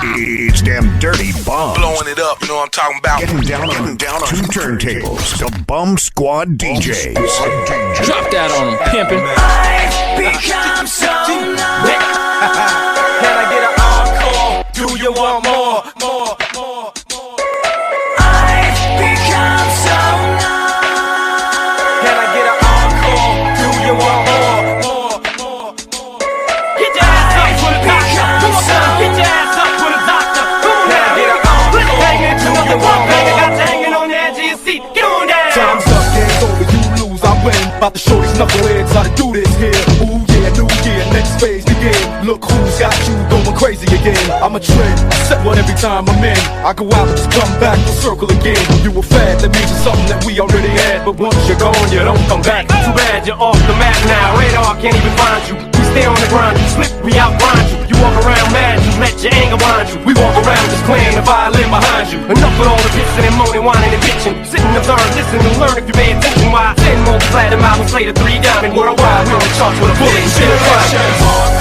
It's damn dirty bum. Blowing it up, you know what I'm talking about. Getting down on two turntables. The Bum Squad DJs. Drop that on them, pimpin'. I've become so numb. Can I get an encore? Do you want more? I've become so numb. Can I get an encore? Do you want more? Get your ass up for the doctor. Come on, son, get your ass up for the doctor. Come on, can I get an encore? Hanging to the one banger, got you hanging on the edge of your seat. Get on down. Time's up, game's over, you lose, I win. About to show these knuckleheads how to do this here. Ooh yeah, new year, next phase begin. Look who's got you going crazy again. I'm a trend, set one every time I'm in. I go out and just come back, we'll circle again. You a fad, that means it's something that we already had. But once you're gone, you don't come back. Too bad you're off the map now. Radar can't even find you. We stay on the grind, you slip, we outgrind you. You walk around mad, you let your anger blind you. We walk around just playing the violin behind you. Enough with all the pissing and moaning, whining and bitching. Sit and observe, listen and learn if you pay attention. Why 10 more platinum albums later, 3 diamond worldwide. We're on the charts with a bullet and shit.